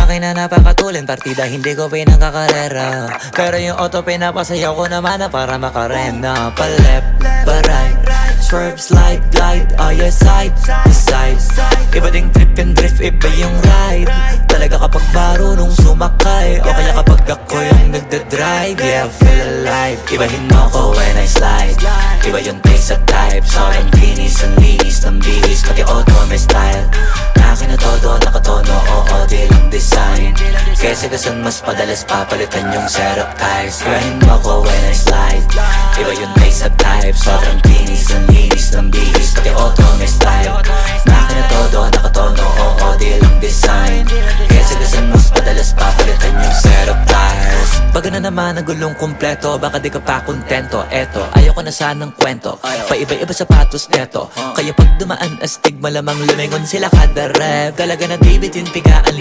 makina napakatulin, partida hindi ko pinangkakarera. Pero yung auto pinapasayaw ko naman na para makarena. Pa left, pa right, swerve, slide, glide, oh yeah, side to side. Iba ding trip yung drift, iba yung ride. Talaga kapag marunong sumakay, o kaya kapag ako yung nagdadrive. Yeah, feel alive. Ibahin mo ko when I slide. Iba yung taste at type. Sobrang linis, ang linis ng bihis, pati auto may style. Akin na todo, nakatono, oo, di lang design. Kasi kasan mas padalas papalitan yung setup tires. Ibahin mo ko when I slide. Iba yung taste at type. Sobrang linis, ang linis ng bihis, pati auto may style. Akin na todo, nakatono, oo, di lang design. Kasi kasan mas padalas papalitan yung setup tires. Pag na naman ang gulong kumpleto, baka di ka pa kontento. Eto, ayoko na sanang kwento, paiba-iba sapatos neto. Kaya pag dumaan astig, malamang lumingon sila kada rep. Talaga na David yung pigaan